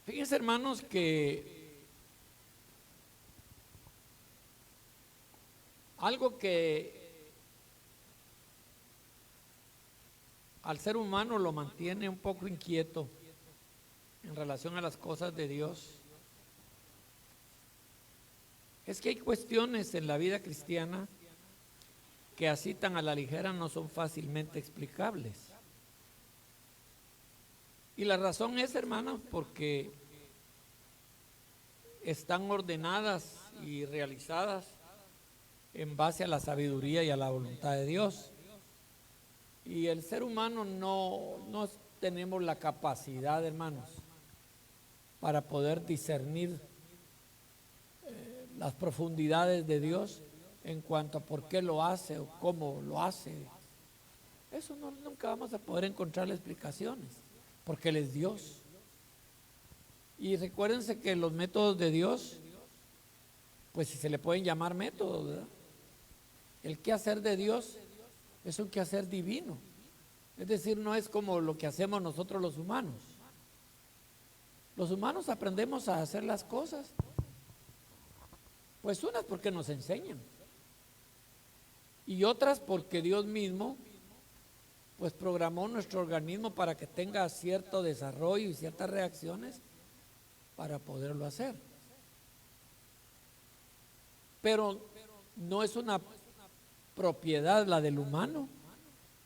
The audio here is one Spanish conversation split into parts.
Fíjense, hermanos, que algo que al ser humano lo mantiene un poco inquieto en relación a las cosas de Dios es que hay cuestiones en la vida cristiana que así tan a la ligera no son fácilmente explicables. Y la razón es, hermanos, porque están ordenadas y realizadas en base a la sabiduría y a la voluntad de Dios. Y el ser humano no tenemos la capacidad, hermanos, para poder discernir las profundidades de Dios en cuanto a por qué lo hace o cómo lo hace. Eso nunca vamos a poder encontrarle explicaciones, porque Él es Dios. Y recuérdense que los métodos de Dios, pues si se le pueden llamar métodos, ¿verdad? El quehacer de Dios es un quehacer divino. Es decir, no es como lo que hacemos nosotros los humanos. Los humanos aprendemos a hacer las cosas, pues unas porque nos enseñan y otras porque Dios mismo pues programó nuestro organismo para que tenga cierto desarrollo y ciertas reacciones para poderlo hacer. Pero no es una propiedad la del humano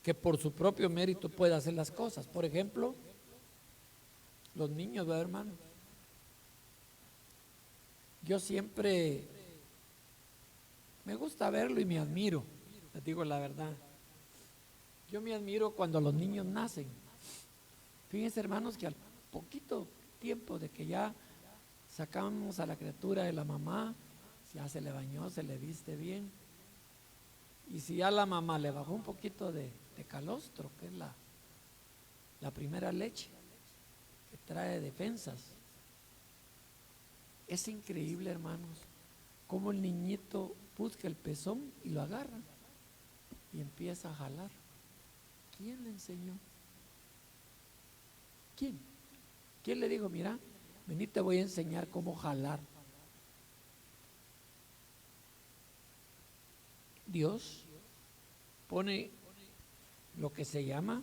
que por su propio mérito pueda hacer las cosas. Por ejemplo, los niños, ¿verdad, hermano? Yo siempre me gusta verlo y me admiro, les digo la verdad. Yo me admiro cuando los niños nacen. Fíjense, hermanos, que al poquito tiempo de que ya sacamos a la criatura de la mamá, ya se le bañó, se le viste bien, y si ya la mamá le bajó un poquito de calostro, que es la primera leche que trae defensas, es increíble, hermanos, cómo el niñito busca el pezón y lo agarra y empieza a jalar. ¿Quién le enseñó? ¿Quién? ¿Quién le dijo, mira, vení, te voy a enseñar cómo jalar? Dios pone lo que se llama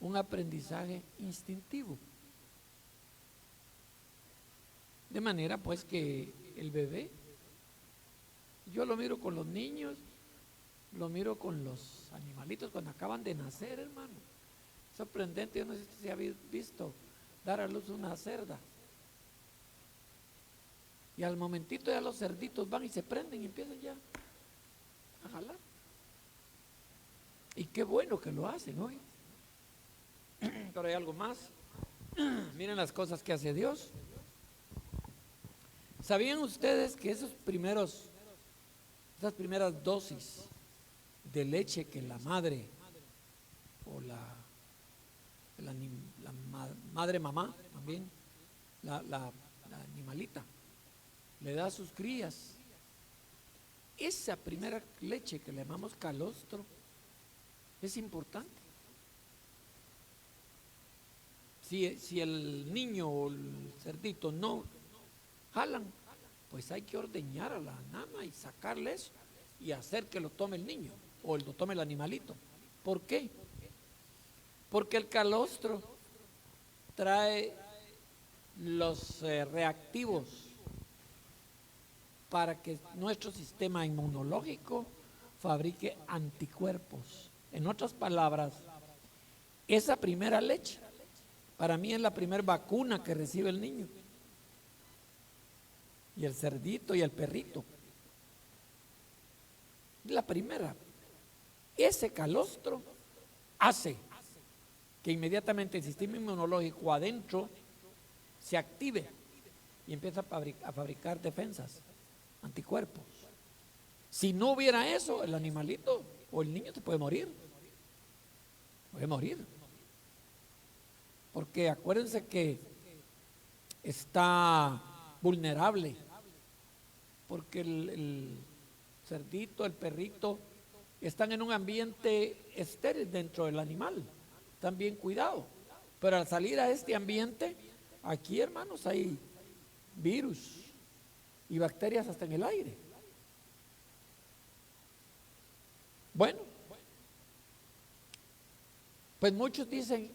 un aprendizaje instintivo. De manera pues que el bebé, yo lo miro con los niños, lo miro con los animalitos cuando acaban de nacer, hermano. Sorprendente, yo no sé si habéis visto dar a luz una cerda. Y al momentito ya los cerditos van y se prenden y empiezan ya a jalar. Y qué bueno que lo hacen hoy. Pero hay algo más. Miren las cosas que hace Dios. ¿Sabían ustedes que esas primeras dosis de leche que la madre o la madre mamá también, la animalita, le da a sus crías, esa primera leche que le llamamos calostro es importante? Si el niño o el cerdito no jalan, pues hay que ordeñar a la nana y sacarle eso y hacer que lo tome el niño o lo tome el animalito. ¿Por qué? Porque el calostro trae los reactivos para que nuestro sistema inmunológico fabrique anticuerpos. En otras palabras, esa primera leche para mí es la primera vacuna que recibe el niño. Y el cerdito y el perrito. La primera. Ese calostro hace que inmediatamente el sistema inmunológico adentro se active y empieza a fabricar defensas, anticuerpos. Si no hubiera eso, el animalito o el niño se puede morir. Puede morir. Porque acuérdense que está vulnerable, porque el cerdito, el perrito, están en un ambiente estéril dentro del animal, están bien cuidados, pero al salir a este ambiente Aquí, hermanos, hay virus y bacterias hasta en el aire. Bueno, pues muchos dicen,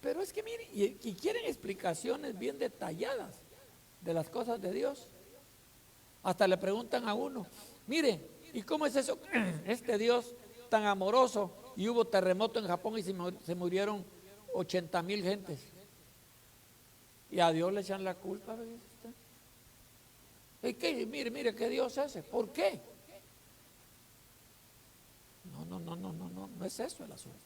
pero es que miren, y quieren explicaciones bien detalladas de las cosas de Dios. Hasta le preguntan a uno, mire, ¿y cómo es eso? Este Dios tan amoroso, y hubo terremoto en Japón y se murieron 80,000 gentes. Y a Dios le echan la culpa. ¿Y qué? Mire, ¿qué Dios hace? ¿Por qué? No es eso el asunto.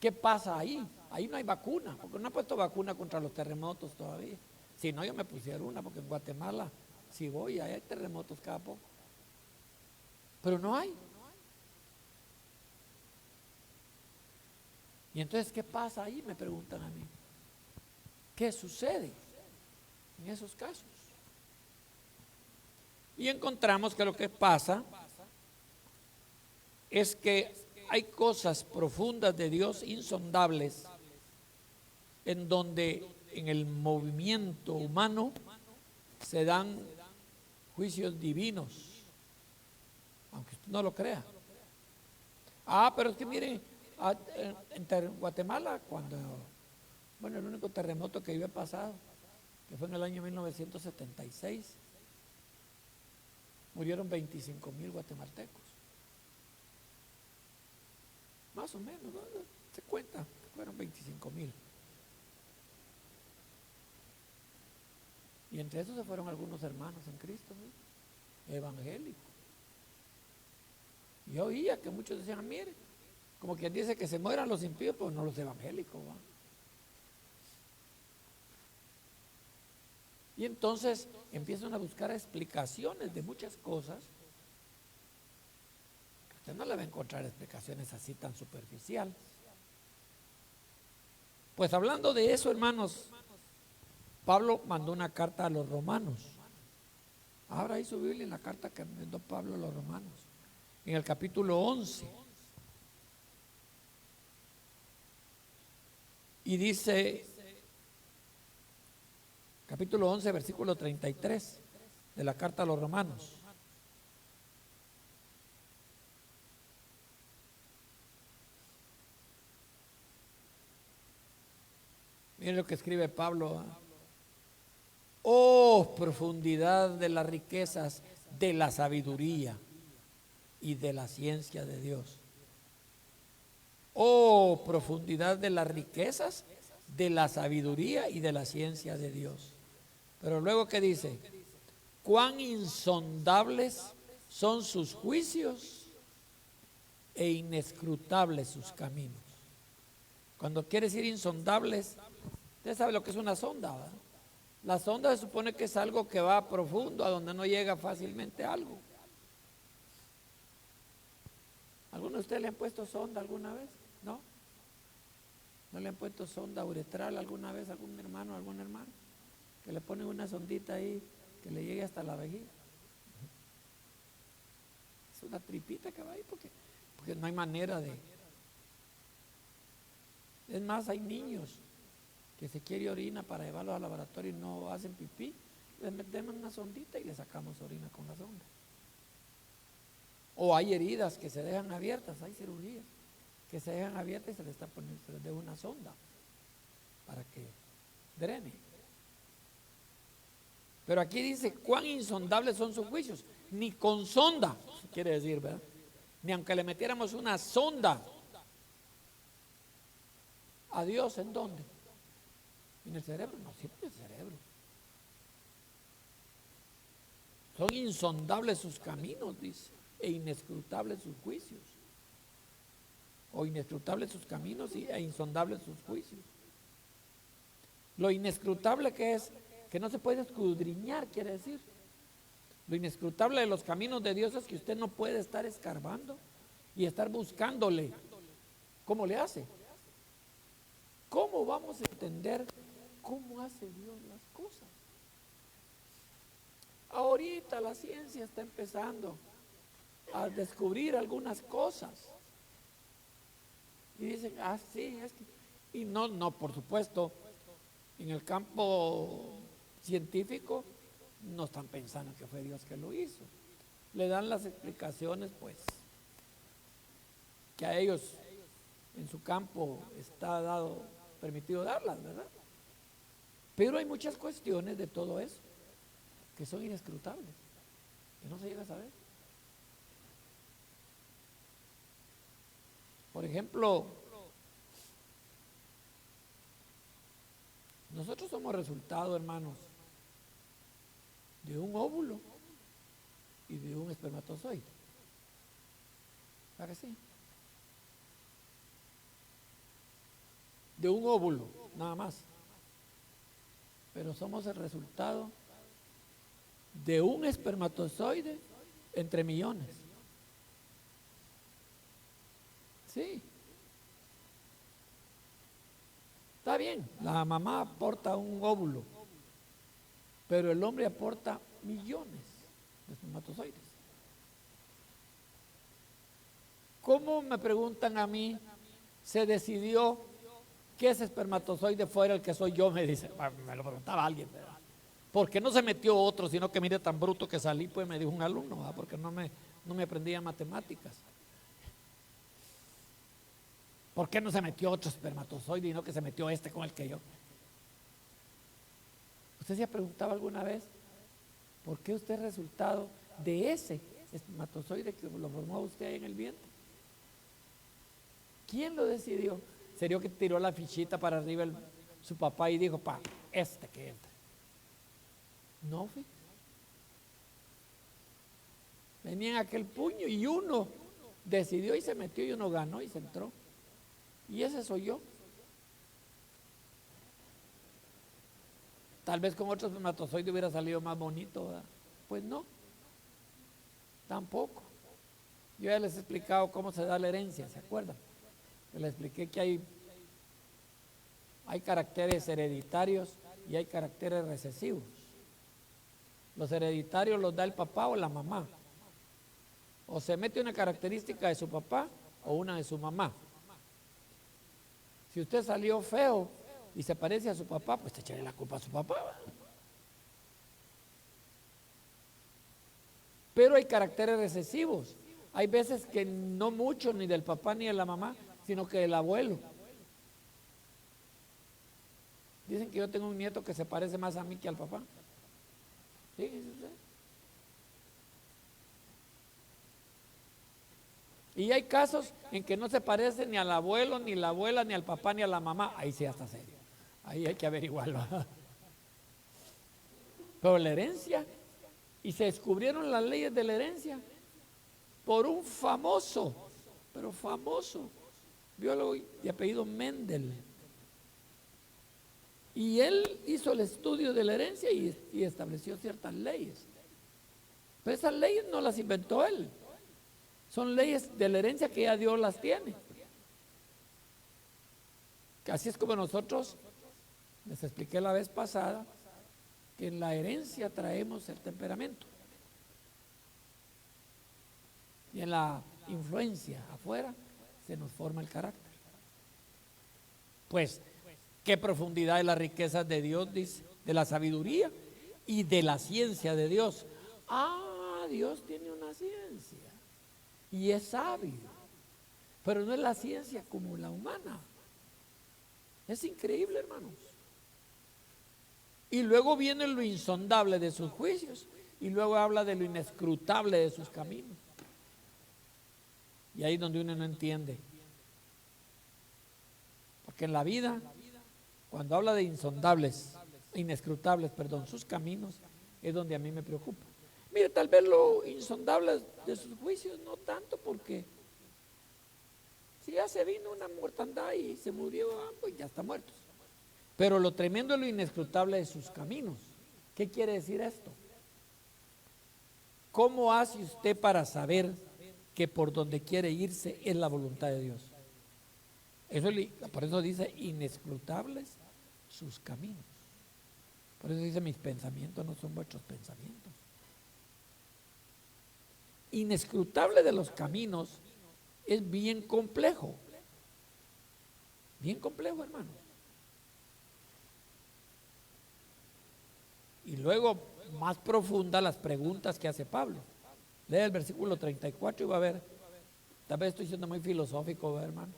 ¿Qué pasa ahí? Ahí no hay vacuna, porque no ha puesto vacuna contra los terremotos todavía. Si no, yo me pusiera una, porque en Guatemala, si voy, hay terremotos cada poco. Pero no hay. Y entonces, ¿qué pasa ahí? Me preguntan a mí. ¿Qué sucede en esos casos? Y encontramos que lo que pasa es que hay cosas profundas de Dios, insondables, en donde en el movimiento humano se dan juicios divinos, aunque usted no lo crea. Pero es que miren, en Guatemala, el único terremoto que había pasado, que fue en el año 1976, murieron 25,000 guatemaltecos. Más o menos, ¿no? Se cuenta, fueron 25,000. Y entre esos se fueron algunos hermanos en Cristo, ¿no? Evangélicos. Yo oía que muchos decían, mire, como quien dice que se mueran los impíos, pues no los evangélicos, ¿va? Y entonces empiezan a buscar explicaciones de muchas cosas. Usted no le va a encontrar explicaciones así tan superficiales. Pues hablando de eso, hermanos, Pablo mandó una carta a los romanos. Abra ahí su Biblia en la carta que mandó Pablo a los romanos, en el capítulo 11. Y dice, capítulo 11, versículo 33 de la carta a los romanos. Miren lo que escribe Pablo. Oh, profundidad de las riquezas de la sabiduría y de la ciencia de Dios. Oh, profundidad de las riquezas de la sabiduría y de la ciencia de Dios. Pero luego, ¿qué dice? Cuán insondables son sus juicios e inescrutables sus caminos. Cuando quiere decir insondables, usted sabe lo que es una sonda, ¿verdad? La sonda se supone que es algo que va profundo, a donde no llega fácilmente algo. ¿Alguno de ustedes le han puesto sonda alguna vez? ¿No? ¿No le han puesto sonda uretral alguna vez a algún hermano o alguna hermana? Que le ponen una sondita ahí que le llegue hasta la vejiga. Es una tripita que va ahí porque no hay manera de... Es más, hay niños que se quiere orina para llevarlos al laboratorio y no hacen pipí. Les metemos una sondita y le sacamos orina con la sonda. O hay heridas que se dejan abiertas, hay cirugías que se dejan abiertas y se les está poniendo, se les da una sonda para que drene. Pero aquí dice, cuán insondables son sus juicios. Ni con sonda, quiere decir, ¿verdad? Ni aunque le metiéramos una sonda a Dios, ¿en dónde? ¿En el cerebro? No, sí, en el cerebro. Son insondables sus caminos, dice, e inescrutables sus juicios. O inescrutables sus caminos e insondables sus juicios. Lo inescrutable que es, que no se puede escudriñar, quiere decir. Lo inescrutable de los caminos de Dios es que usted no puede estar escarbando y estar buscándole. ¿Cómo le hace? ¿Cómo vamos a entender cómo hace Dios las cosas? Ahorita la ciencia está empezando a descubrir algunas cosas. Y dicen, ah, sí, es que... Y no, por supuesto, en el campo científico no están pensando que fue Dios que lo hizo. Le dan las explicaciones, pues, que a ellos en su campo está dado, permitido darlas, ¿verdad? Pero hay muchas cuestiones de todo eso que son inescrutables, que no se llega a saber. Por ejemplo, nosotros somos resultado, hermanos, de un óvulo y de un espermatozoide. ¿Verdad que sí? De un óvulo, nada más. Pero somos el resultado de un espermatozoide entre millones. Sí. Está bien, la mamá aporta un óvulo, pero el hombre aporta millones de espermatozoides. ¿Cómo, me preguntan a mí, se decidió que ese espermatozoide fuera el que soy yo? Me dice, me lo preguntaba alguien, ¿verdad? ¿Por qué no se metió otro, sino que mire tan bruto que salí? Pues me dijo un alumno, ¿verdad? Porque no me aprendía matemáticas. ¿Por qué no se metió otro espermatozoide y no que se metió este con el que yo? ¿Usted se ha preguntado alguna vez por qué usted es resultado de ese espermatozoide que lo formó usted ahí en el vientre? ¿Quién lo decidió? ¿Sería que tiró la fichita para arriba su papá y dijo, este que entra? No, fíjate. Venía en aquel puño y uno decidió y se metió y uno ganó y se entró. Y ese soy yo. Tal vez con otro espermatozoide hubiera salido más bonito, ¿verdad? Pues no, tampoco. Yo ya les he explicado cómo se da la herencia, ¿se acuerdan? Les expliqué que hay caracteres hereditarios y hay caracteres recesivos. Los hereditarios los da el papá o la mamá. O se mete una característica de su papá o una de su mamá. Si usted salió feo y se parece a su papá, pues te echaré la culpa a su papá. Pero hay caracteres recesivos. Hay veces que no mucho ni del papá ni de la mamá, sino que del abuelo. Dicen que yo tengo un nieto que se parece más a mí que al papá. Fíjese usted. Y hay casos en que no se parece ni al abuelo, ni la abuela, ni al papá, ni a la mamá. Ahí sí está serio. Ahí hay que averiguarlo. Pero la herencia, y se descubrieron las leyes de la herencia por un famoso, pero famoso, biólogo de apellido Mendel. Y él hizo el estudio de la herencia y estableció ciertas leyes. Pero esas leyes no las inventó él. Son leyes de la herencia que ya Dios las tiene. Que así es como nosotros, les expliqué la vez pasada, que en la herencia traemos el temperamento. Y en la influencia afuera se nos forma el carácter. Pues, qué profundidad de las riquezas de Dios, dice, de la sabiduría y de la ciencia de Dios. Ah, Dios tiene una ciencia y es sabio, pero no es la ciencia como la humana. Es increíble, hermanos. Y luego viene lo insondable de sus juicios y luego habla de lo inescrutable de sus caminos. Y ahí es donde uno no entiende. Porque en la vida, cuando habla de insondables, inescrutables, perdón, sus caminos, es donde a mí me preocupa. Mire, tal vez lo insondable de sus juicios no tanto, porque si ya se vino una mortandad y se murió, pues ya está muerto. Pero lo tremendo es lo inescrutable de sus caminos. ¿Qué quiere decir esto? ¿Cómo hace usted para saber que por donde quiere irse es la voluntad de Dios? Por eso dice inescrutables sus caminos. Por eso dice mis pensamientos no son vuestros pensamientos. Inescrutable de los caminos es bien complejo. Bien complejo, hermano. Y luego, más profunda, las preguntas que hace Pablo. Lee el versículo 34 y va a ver. Tal vez estoy siendo muy filosófico, ¿verdad, hermano?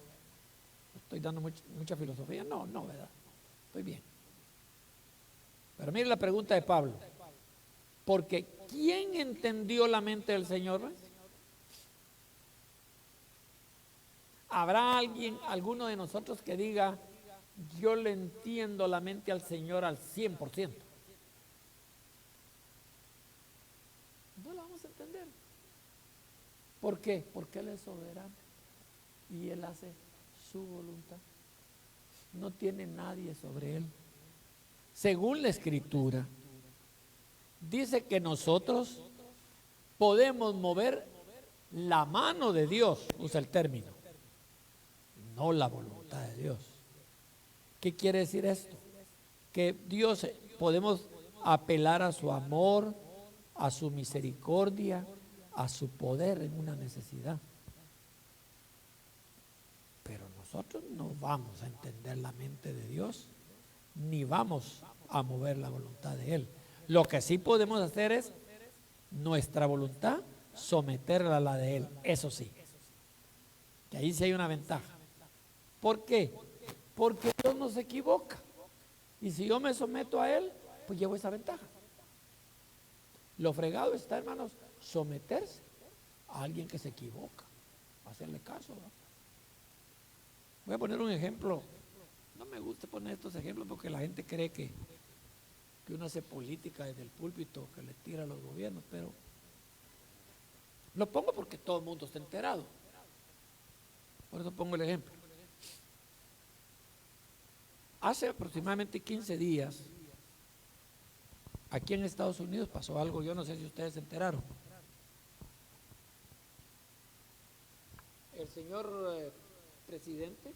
Estoy dando mucha filosofía. No, ¿verdad? Estoy bien. Pero mire la pregunta de Pablo. Porque ¿quién entendió la mente del Señor? ¿Habrá alguno de nosotros que diga, yo le entiendo la mente al Señor al 100%? No la vamos a entender. ¿Por qué? Porque Él es soberano y Él hace su voluntad. No tiene nadie sobre Él. Según la Escritura, dice que nosotros podemos mover la mano de Dios, usa el término, no la voluntad de Dios. ¿Qué quiere decir esto? Que Dios, podemos apelar a su amor, a su misericordia, a su poder en una necesidad. Pero nosotros no vamos a entender la mente de Dios, ni vamos a mover la voluntad de Él. Lo que sí podemos hacer es nuestra voluntad someterla a la de Él, eso sí. Que ahí sí hay una ventaja. ¿Por qué? Porque Dios no se equivoca. Y si yo me someto a Él, pues llevo esa ventaja. Lo fregado está, hermanos, someterse a alguien que se equivoca, hacerle caso, ¿no? Voy a poner un ejemplo. No me gusta poner estos ejemplos porque la gente cree que uno hace política desde el púlpito, que le tira a los gobiernos, pero lo pongo porque todo el mundo está enterado. Por eso pongo el ejemplo. Hace aproximadamente 15 días, aquí en Estados Unidos pasó algo, yo no sé si ustedes se enteraron. El señor presidente,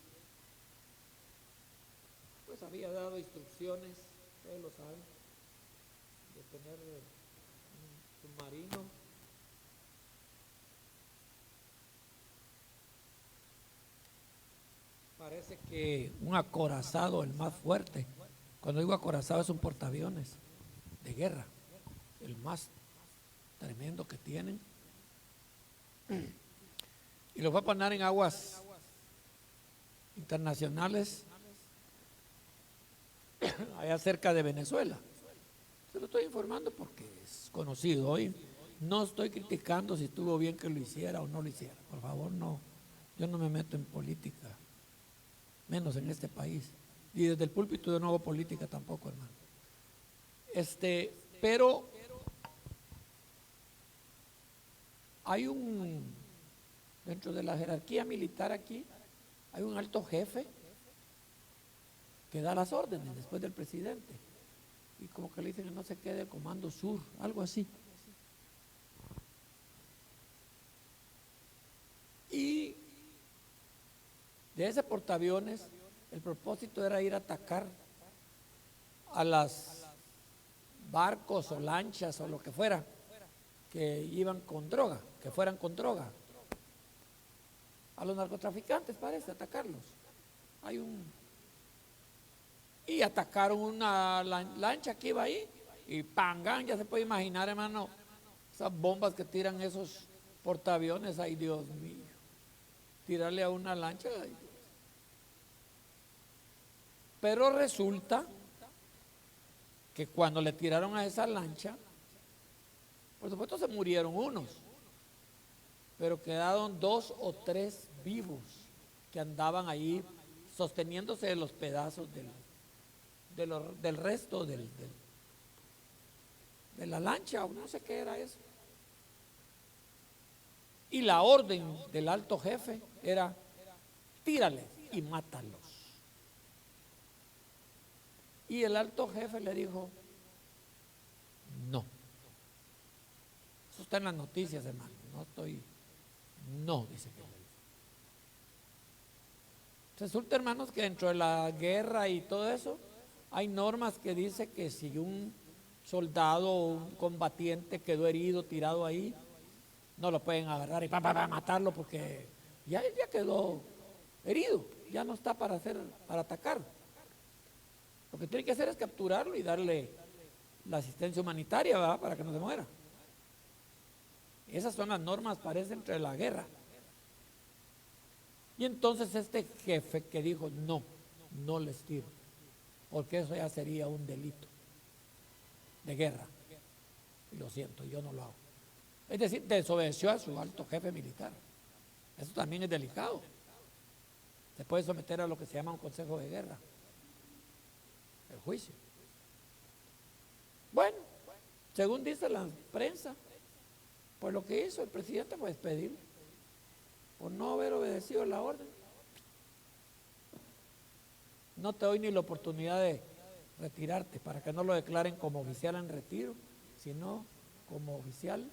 pues había dado instrucciones, ustedes lo saben, de tener un submarino. Parece que un acorazado, el más fuerte, cuando digo acorazado es un portaaviones de guerra, el más tremendo que tienen, y lo va a poner en aguas internacionales allá cerca de Venezuela. Se lo estoy informando porque es conocido. Hoy no estoy criticando si estuvo bien que lo hiciera o no lo hiciera, por favor, no. Yo no me meto en política, menos en este país, y desde el púlpito yo no hago política tampoco, hermano. Pero hay dentro de la jerarquía militar aquí, hay un alto jefe que da las órdenes después del presidente, y como que le dicen que no se quede el Comando Sur, algo así. Y de ese portaaviones, el propósito era ir a atacar a las barcos o lanchas o lo que fuera que iban con droga, que fueran con droga. A los narcotraficantes parece atacarlos. Y atacaron una lancha que iba ahí y ¡pangán! Ya se puede imaginar, hermano, esas bombas que tiran esos portaaviones. ¡Ay, Dios mío! Tirarle a una lancha. ¡Ay, Dios! Pero resulta que cuando le tiraron a esa lancha, por supuesto se murieron unos, pero quedaron 2 o 3 vivos que andaban ahí sosteniéndose de los pedazos del resto de la lancha, o no sé qué era eso. Y la orden del alto jefe era: tírales y mátalos. Y el alto jefe le dijo: no. Eso está en las noticias, hermano. No, dice que le dijo. Resulta, hermanos, que dentro de la guerra y todo eso, hay normas que dice que si un soldado o un combatiente quedó herido, tirado ahí, no lo pueden agarrar y matarlo porque ya quedó herido, ya no está para atacar. Lo que tiene que hacer es capturarlo y darle la asistencia humanitaria, ¿verdad? Para que no se muera. Esas son las normas, parece, entre la guerra. Y entonces este jefe que dijo, no les tiro, porque eso ya sería un delito de guerra. Y lo siento, yo no lo hago. Es decir, desobedeció a su alto jefe militar. Eso también es delicado. Se puede someter a lo que se llama un consejo de guerra, el juicio. Bueno, según dice la prensa, pues lo que hizo el presidente fue despedirlo por no haber obedecido la orden. No te doy ni la oportunidad de retirarte para que no lo declaren como oficial en retiro, sino como oficial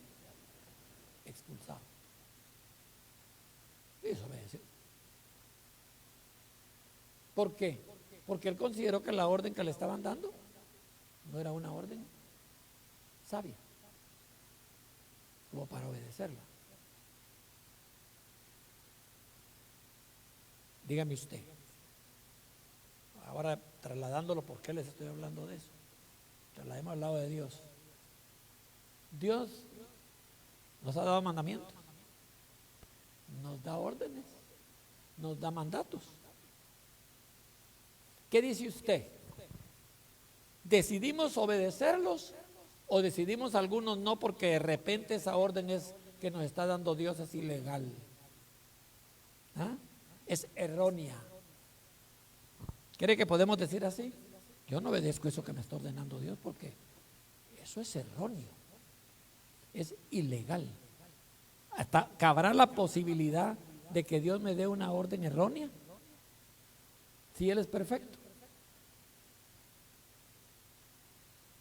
expulsado. Y desobedeció. ¿Por qué? Porque él consideró que la orden que le estaban dando no era una orden sabia, como para obedecerla. Dígame usted, ahora trasladándolo, ¿por qué les estoy hablando de eso? Traslademos al lado de Dios. Dios nos ha dado mandamientos, nos da órdenes, nos da mandatos. ¿Qué dice usted? ¿Decidimos obedecerlos o decidimos algunos no porque de repente esa orden que nos está dando Dios es ilegal? ¿Ah? Es errónea. ¿Cree que podemos decir así? Yo no obedezco eso que me está ordenando Dios porque eso es erróneo, es ilegal. Hasta cabrá la posibilidad de que Dios me dé una orden errónea si Él es perfecto.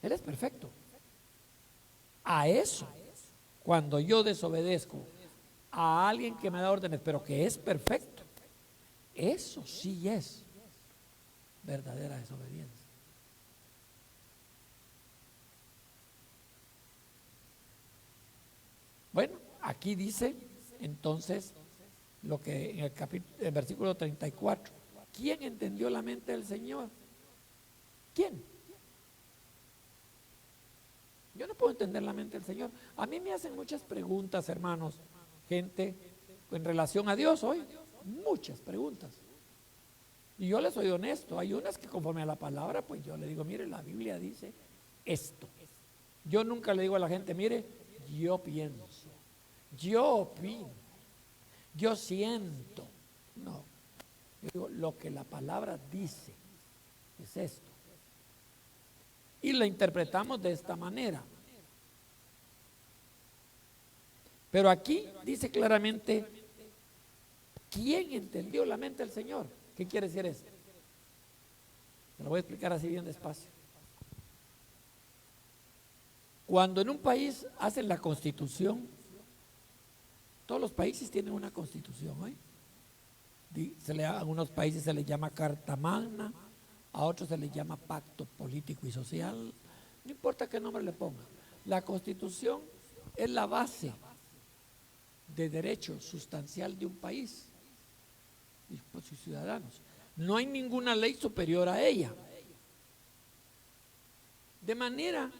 Él es perfecto. A eso, cuando yo desobedezco a alguien que me da órdenes, pero que es perfecto, eso sí es verdadera desobediencia. Bueno, aquí dice entonces lo que en el versículo 34, ¿quién entendió la mente del Señor? ¿Quién? Yo no puedo entender la mente del Señor. A mí me hacen muchas preguntas, hermanos, gente, en relación a Dios hoy, muchas preguntas. Y yo les soy honesto, hay unas que conforme a la palabra, pues yo le digo, mire, la Biblia dice esto. Yo nunca le digo a la gente, mire, yo pienso, yo opino, yo siento. No, yo digo, lo que la palabra dice es esto. Y la interpretamos de esta manera. Pero aquí dice claramente, ¿quién entendió la mente del Señor? ¿Qué quiere decir eso? Se lo voy a explicar así bien despacio. Cuando en un país hacen la constitución, todos los países tienen una constitución, ¿eh? A unos países se les llama Carta Magna, a otros se les llama Pacto Político y Social, no importa qué nombre le ponga. La constitución es la base de derecho sustancial de un país y por sus ciudadanos. No hay ninguna ley superior a ella. De manera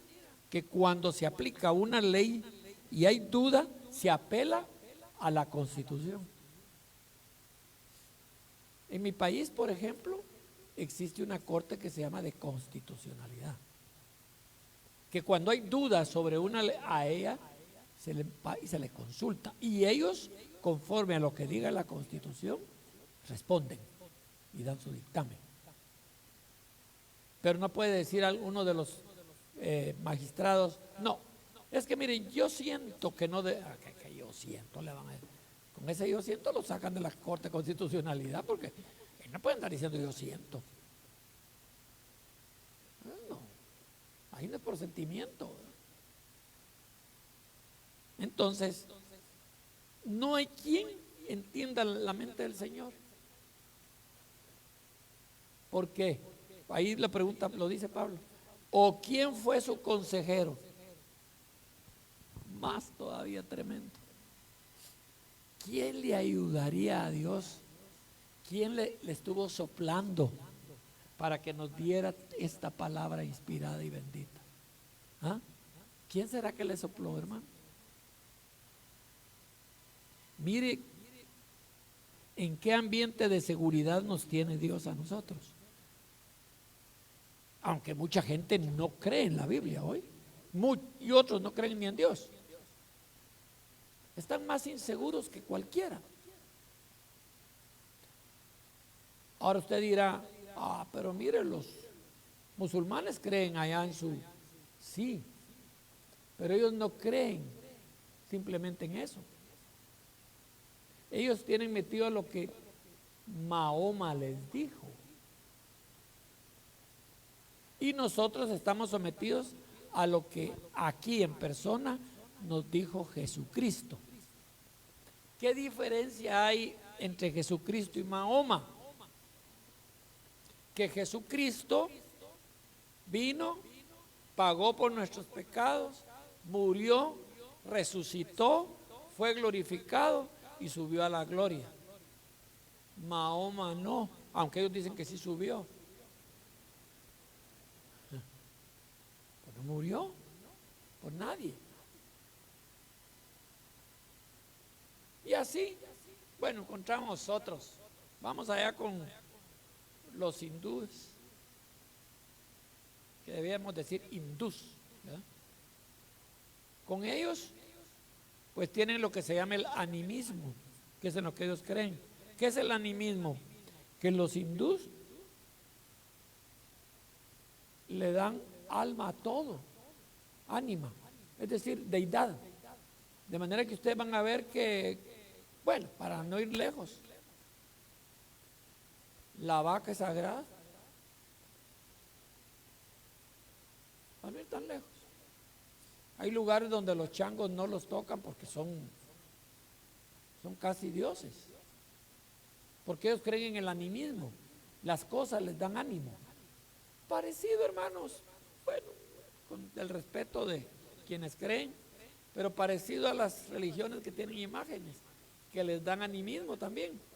que cuando se aplica una ley y hay duda, se apela a la Constitución. En mi país, por ejemplo, existe una corte que se llama de constitucionalidad, que cuando hay dudas sobre una ley, a ella se le consulta y ellos, conforme a lo que diga la Constitución, responden y dan su dictamen. Pero no puede decir alguno de los magistrados, no, es que miren, yo siento que no, que yo siento, le van a decir. Con ese yo siento lo sacan de la Corte de Constitucionalidad porque no pueden estar diciendo yo siento. No, ahí no es por sentimiento. Entonces, no hay quien entienda la mente del Señor. ¿Por qué? Ahí la pregunta lo dice Pablo. ¿O quién fue su consejero? Más todavía tremendo. ¿Quién le ayudaría a Dios? ¿Quién le estuvo soplando para que nos diera esta palabra inspirada y bendita? ¿Ah? ¿Quién será que le sopló, hermano? Mire en qué ambiente de seguridad nos tiene Dios a nosotros. Aunque mucha gente no cree en la Biblia hoy, y otros no creen ni en Dios. Están más inseguros que cualquiera. Ahora usted dirá, pero mire, los musulmanes creen allá en su... Sí, pero ellos no creen simplemente en eso. Ellos tienen metido lo que Mahoma les dijo. Y nosotros estamos sometidos a lo que aquí en persona nos dijo Jesucristo. ¿Qué diferencia hay entre Jesucristo y Mahoma? Que Jesucristo vino, pagó por nuestros pecados, murió, resucitó, fue glorificado y subió a la gloria. Mahoma no, aunque ellos dicen que sí subió. Pero no murió por nadie. Y así, bueno, encontramos otros. Vamos allá con los hindúes, que debíamos decir hindús, ¿verdad? Con ellos, pues tienen lo que se llama el animismo, que es en lo que ellos creen. ¿Qué es el animismo? Que los hindús le dan alma a todo, ánima, es decir, deidad. De manera que ustedes van a ver que, bueno, para no ir lejos, la vaca es sagrada. Para no ir tan lejos. Hay lugares donde los changos no los tocan porque son casi dioses. Porque ellos creen en el animismo. Las cosas les dan ánimo. Parecido, hermanos, bueno, con el respeto de quienes creen, pero parecido a las religiones que tienen imágenes, que les dan animismo también.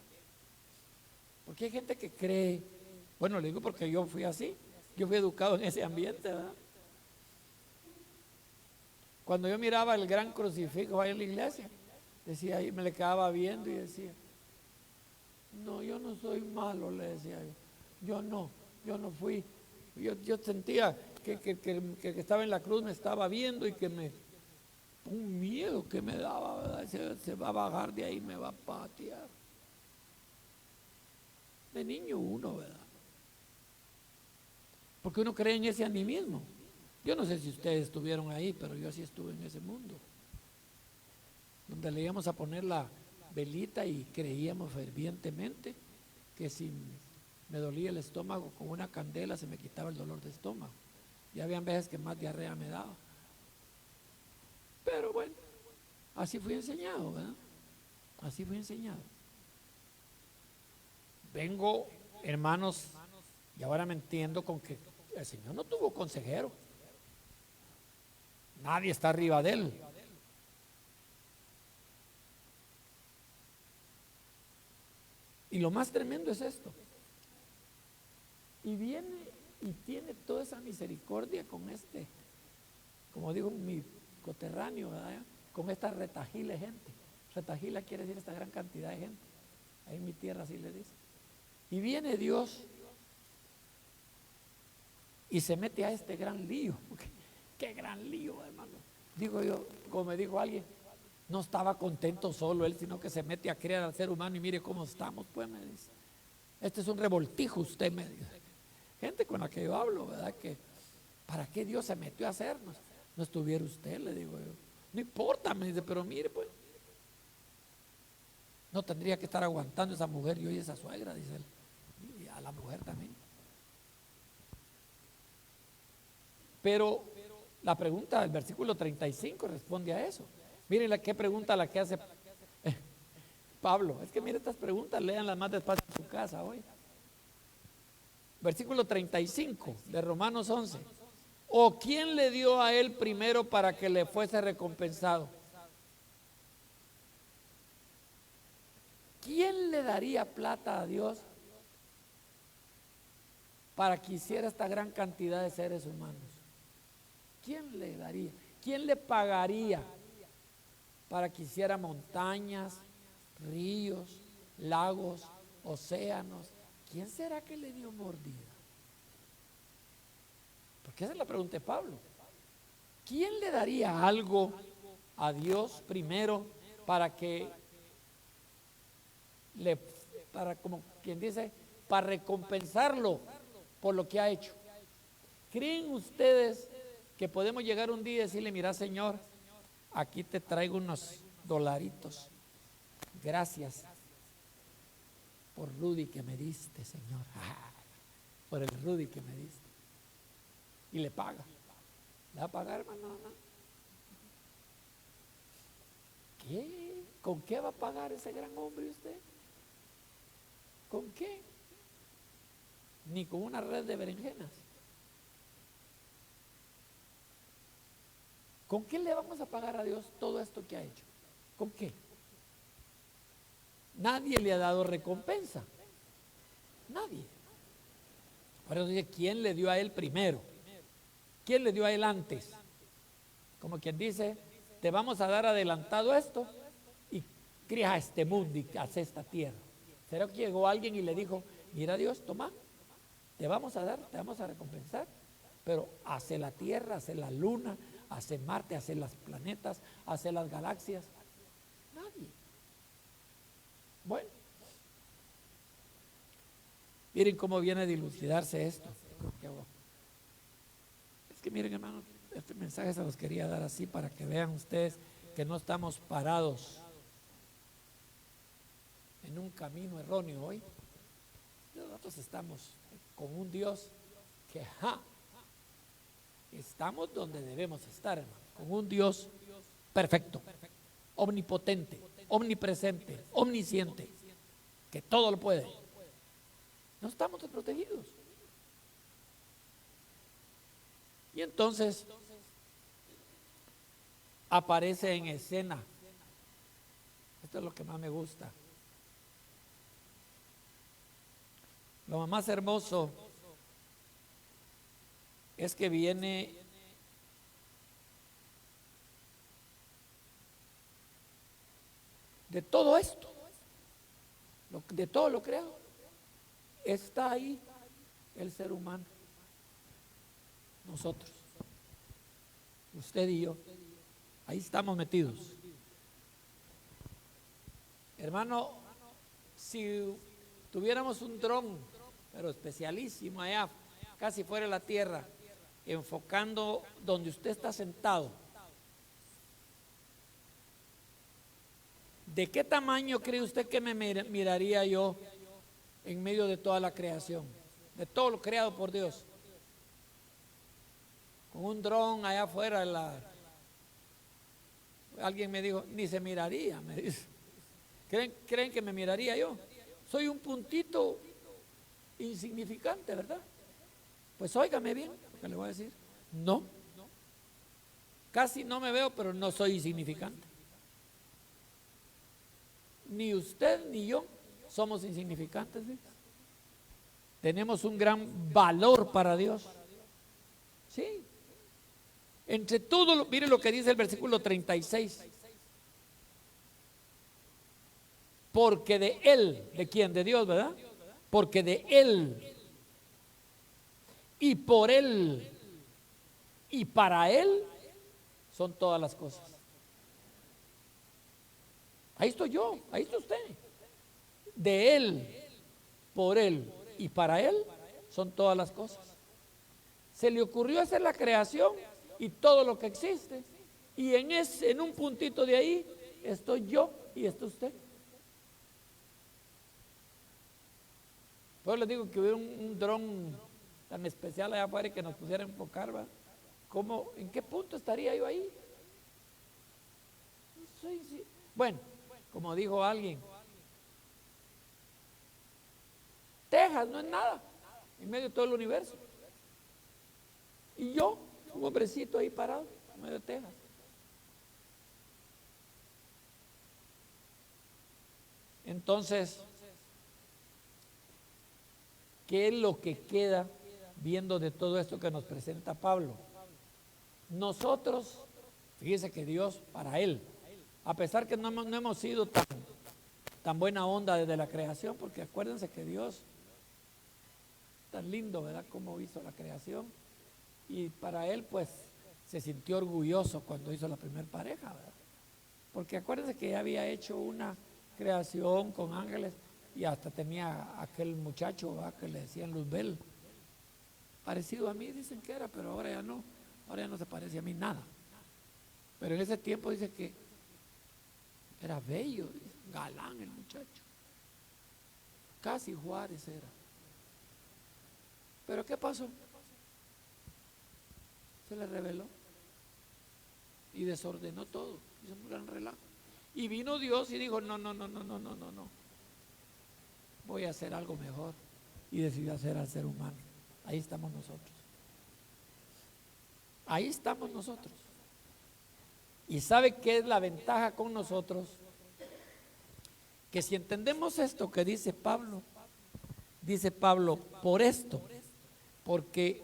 Porque hay gente que cree, bueno, le digo porque yo fui así, yo fui educado en ese ambiente, ¿verdad? Cuando yo miraba el gran crucifijo ahí en la iglesia, decía, ahí me le quedaba viendo y decía, no, yo no soy malo, le decía yo no fui, yo sentía que estaba en la cruz me estaba viendo y que un miedo que me daba, ¿verdad? Se va a bajar de ahí, me va a patear. De niño uno, ¿verdad? Porque uno cree en ese animismo. Yo no sé si ustedes estuvieron ahí, pero yo sí estuve en ese mundo, donde le íbamos a poner la velita y creíamos fervientemente que si me dolía el estómago con una candela se me quitaba el dolor de estómago. Y habían veces que más diarrea me daba. Pero bueno, así fui enseñado, ¿verdad? Así fui enseñado. Vengo, hermanos, y ahora me entiendo con que el Señor no tuvo consejero. Nadie está arriba de él. Y lo más tremendo es esto. Y viene y tiene toda esa misericordia con como dijo mi coterráneo, ¿verdad? Con esta retahila de gente. Retahila quiere decir esta gran cantidad de gente. Ahí en mi tierra así le dice. Y viene Dios y se mete a este gran lío. Qué gran lío, hermano. Digo yo, como me dijo alguien, no estaba contento solo él, sino que se mete a crear al ser humano y mire cómo estamos, pues me dice. Este es un revoltijo, usted me dice. Gente con la que yo hablo, ¿verdad? Que ¿para qué Dios se metió a hacernos? No estuviera usted, le digo yo. No importa, me dice, pero mire, pues. No tendría que estar aguantando esa mujer y hoy esa suegra, dice él. Y a la mujer también. Pero la pregunta del versículo 35 responde a eso. Miren qué pregunta la que hace Pablo. Es que miren estas preguntas, léanlas más despacio en su casa hoy. Versículo 35 de Romanos 11. ¿O quién le dio a él primero para que le fuese recompensado? ¿Quién le daría plata a Dios para que hiciera esta gran cantidad de seres humanos? ¿Quién le daría? ¿Quién le pagaría para que hiciera montañas, ríos, lagos, océanos? ¿Quién será que le dio mordida? Porque esa es la pregunta de Pablo. ¿Quién le daría algo a Dios primero para que para, como quien dice, para recompensarlo por lo que ha hecho? ¿Creen ustedes que podemos llegar un día y decirle, mira, Señor, aquí te traigo unos dolaritos, gracias por Rudy que me diste, Señor, por el Rudy que me diste? Y le paga. ¿Le va a pagar, hermano? No. ¿Qué? ¿Con qué va a pagar ese gran hombre usted? ¿Con qué? Ni con una red de berenjenas. ¿Con qué le vamos a pagar a Dios todo esto que ha hecho? ¿Con qué? Nadie le ha dado recompensa. Nadie. Por eso dice, ¿quién le dio a él primero? ¿Quién le dio a él antes? Como quien dice, te vamos a dar adelantado esto y cría este mundo y hace esta tierra. ¿Será que llegó alguien y le dijo, mira Dios, toma, te vamos a dar, te vamos a recompensar, pero hace la tierra, hace la luna, hace Marte, hace los planetas, hace las galaxias? Nadie. Bueno, miren cómo viene a dilucidarse esto. Es que miren, hermanos, este mensaje se los quería dar así para que vean ustedes que no estamos parados en un camino erróneo hoy. Nosotros estamos con un Dios que estamos donde debemos estar, hermano, con un Dios perfecto, omnipotente, omnipresente, omnisciente, que todo lo puede. No estamos desprotegidos. Y entonces aparece en escena. Esto es lo que más me gusta. Lo más hermoso es que viene de todo esto, de todo lo creado, está ahí el ser humano, nosotros, usted y yo, ahí estamos metidos. Hermano, si tuviéramos un dron, pero especialísimo allá, casi fuera de la tierra, enfocando donde usted está sentado, ¿de qué tamaño cree usted que me miraría yo en medio de toda la creación, de todo lo creado por Dios? Con un dron allá afuera, alguien me dijo, ni se miraría, me dice. ¿Creen que me miraría yo? Soy un puntito insignificante, ¿verdad? Pues óigame bien lo que le voy a decir. No, casi no me veo, pero no soy insignificante. Ni usted ni yo somos insignificantes, ¿sí? Tenemos un gran valor para Dios. Sí. Entre todo, mire lo que dice el versículo 36. Porque de Él, ¿de quién? De Dios, ¿verdad? Porque de Él y por Él y para Él son todas las cosas. Ahí estoy yo, ahí está usted. De Él, por Él y para Él son todas las cosas. Se le ocurrió hacer la creación y todo lo que existe, y en un puntito de ahí estoy yo y está usted. Pues les digo que hubiera un dron tan especial allá afuera y que nos pusiera a enfocar, ¿va? ¿Cómo, en qué punto estaría yo ahí? No sé, sí. Bueno, como dijo alguien, Texas no es nada en medio de todo el universo. Y yo, un hombrecito ahí parado en medio de Texas. Entonces, ¿qué es lo que queda viendo de todo esto que nos presenta Pablo? Nosotros, fíjese que Dios, para Él, a pesar que no hemos sido tan buena onda desde la creación, porque acuérdense que Dios, tan lindo, ¿verdad?, cómo hizo la creación, y para Él, pues, se sintió orgulloso cuando hizo la primera pareja, ¿verdad? Porque acuérdense que ya había hecho una creación con ángeles y hasta tenía aquel muchacho, ¿verdad?, que le decían Luzbel, parecido a mí, dicen que era, pero ahora ya no se parece a mí nada. Pero en ese tiempo dice que era bello, galán el muchacho, casi Juárez era. Pero ¿qué pasó? Se le reveló y desordenó todo, hizo un gran relajo. Y vino Dios y dijo, no, voy a hacer algo mejor. Y decidió hacer al ser humano. Ahí estamos nosotros. Ahí estamos nosotros. ¿Y sabe qué es la ventaja con nosotros? Que si entendemos esto que dice Pablo, por esto, porque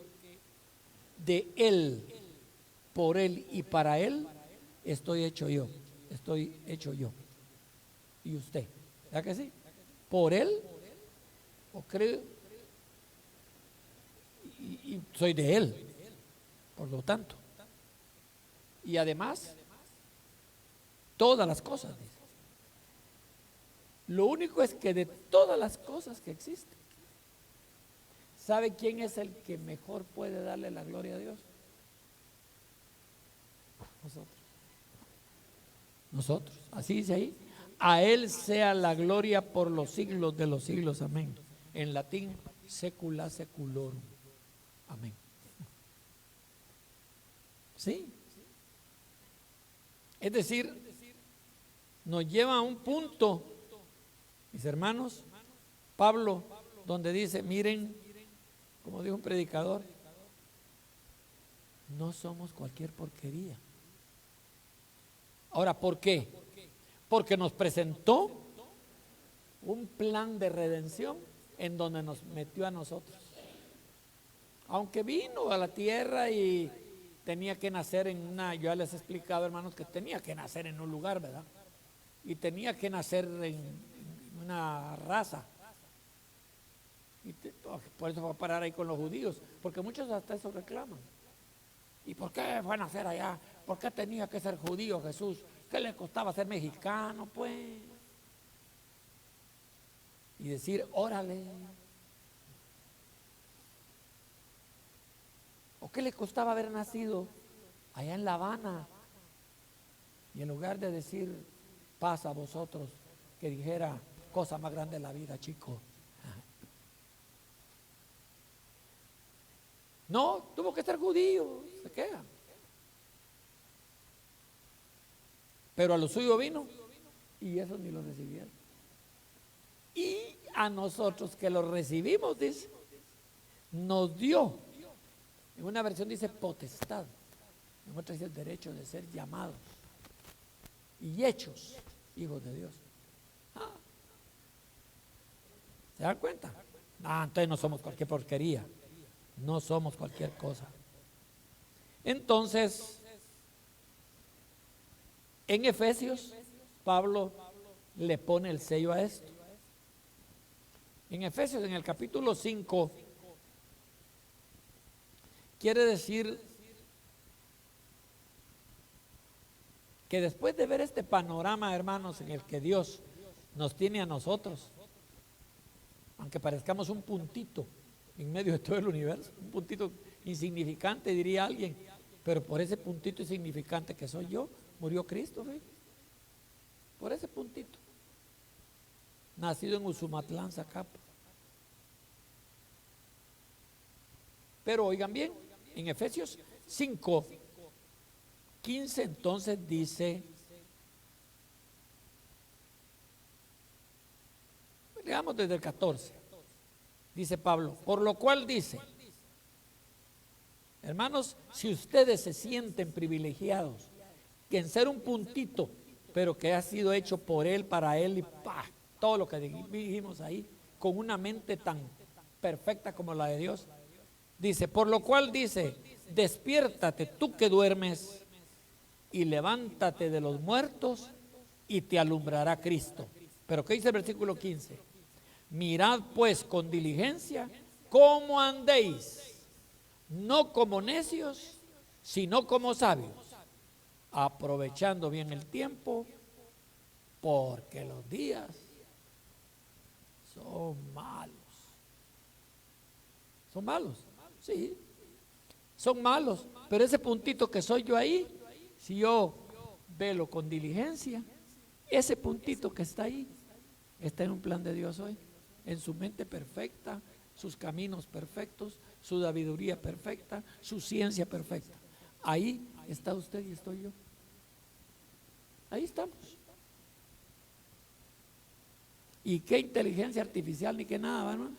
de Él, por Él y para Él, estoy hecho yo. Y usted, ¿verdad que sí? Por Él, o creo, y soy de Él, por lo tanto. Y además, todas las cosas, dice. Lo único es que de todas las cosas que existen, ¿sabe quién es el que mejor puede darle la gloria a Dios? Nosotros, así dice ahí. A Él sea la gloria por los siglos de los siglos, amén. En latín, secula seculorum, amén. ¿Sí? Es decir, nos lleva a un punto, mis hermanos, Pablo, donde dice, miren, como dijo un predicador, no somos cualquier porquería. Ahora, ¿por qué? Porque nos presentó un plan de redención en donde nos metió a nosotros. Aunque vino a la tierra y tenía que nacer en una, yo ya les he explicado, hermanos, que tenía que nacer en un lugar, ¿verdad? Y tenía que nacer en una raza. Y por eso fue a parar ahí con los judíos, porque muchos hasta eso reclaman. ¿Y por qué fue a nacer allá? ¿Por qué tenía que ser judío Jesús? ¿Qué le costaba ser mexicano, pues? Y decir, órale. ¿O qué le costaba haber nacido allá en La Habana? Y en lugar de decir, paz a vosotros, que dijera, cosa más grande de la vida, chico. No, tuvo que ser judío, se queja. Pero a lo suyo vino y eso ni lo recibieron. Y a nosotros que lo recibimos, dice, nos dio, en una versión dice potestad, en otra dice el derecho de ser llamados y hechos hijos de Dios. ¿Se dan cuenta? Entonces no somos cualquier porquería, no somos cualquier cosa. Entonces, en Efesios, Pablo le pone el sello a esto. En Efesios, en el capítulo 5, quiere decir que después de ver este panorama, hermanos, en el que Dios nos tiene a nosotros, aunque parezcamos un puntito en medio de todo el universo, un puntito insignificante, diría alguien, pero por ese puntito insignificante que soy yo, murió Cristo, ¿sí? Por ese puntito. Nacido en Usumatlán, Zacapa. Pero oigan bien, en Efesios 5, 15, entonces dice, leamos desde el 14, dice Pablo, por lo cual dice, hermanos, si ustedes se sienten privilegiados, que en ser un puntito, pero que ha sido hecho por Él, para Él y todo lo que dijimos ahí, con una mente tan perfecta como la de Dios. Dice, por lo cual dice, despiértate tú que duermes y levántate de los muertos y te alumbrará Cristo. Pero ¿qué dice el versículo 15? Mirad pues con diligencia cómo andéis, no como necios, sino como sabios, aprovechando bien el tiempo, porque los días son malos. ¿Son malos? Sí, son malos, pero ese puntito que soy yo ahí, si yo velo con diligencia, ese puntito que está ahí, está en un plan de Dios hoy, en su mente perfecta, sus caminos perfectos, su sabiduría perfecta, su ciencia perfecta. Ahí está usted y estoy yo. Ahí estamos. ¿Y qué inteligencia artificial ni qué nada, hermanos?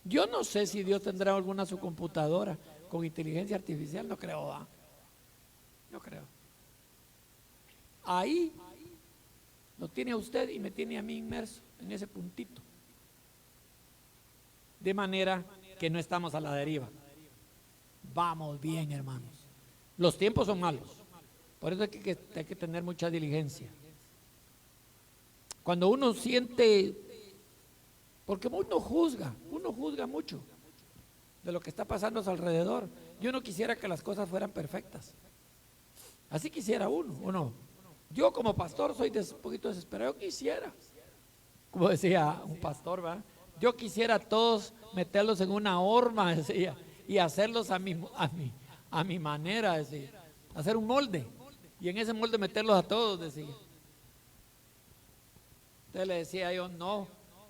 Yo no sé si Dios tendrá alguna su computadora con inteligencia artificial, no creo, ¿va? No creo. Ahí lo tiene a usted y me tiene a mí inmerso en ese puntito. De manera que no estamos a la deriva. Vamos bien, hermanos. Los tiempos son malos. Por eso hay que tener mucha diligencia. Cuando uno siente, porque uno juzga mucho de lo que está pasando a su alrededor. Yo no quisiera que las cosas fueran perfectas. Así quisiera uno, ¿o no? Yo como pastor soy un poquito desesperado. Yo quisiera, como decía un pastor, ¿verdad? Yo quisiera a todos meterlos en una horma, decía, y hacerlos a mi manera, decía, hacer un molde, y en ese molde meterlos a todos, decía. Entonces le decía yo, no,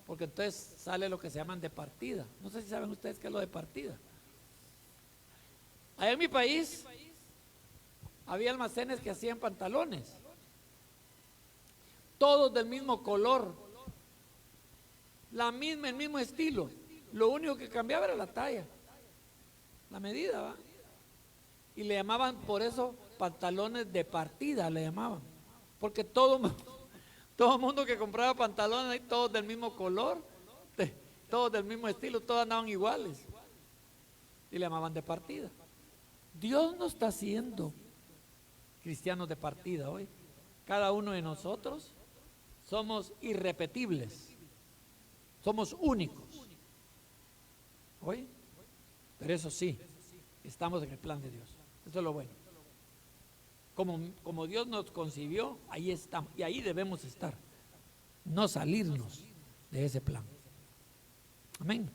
porque entonces sale lo que se llaman de partida. No sé si saben ustedes qué es lo de partida. Allá en mi país había almacenes que hacían pantalones, todos del mismo color, el mismo estilo. Lo único que cambiaba era la talla, la medida, ¿va? Y le llamaban por eso pantalones de partida, le llamaban, porque todo el mundo que compraba pantalones, todos del mismo color, todos del mismo estilo, todos andaban iguales, y le llamaban de partida. Dios no está haciendo cristianos de partida hoy. Cada uno de nosotros somos irrepetibles, somos únicos. ¿Oye? Pero eso sí, estamos en el plan de Dios. Eso es lo bueno. Como Dios nos concibió, ahí estamos y ahí debemos estar, no salirnos de ese plan. Amén.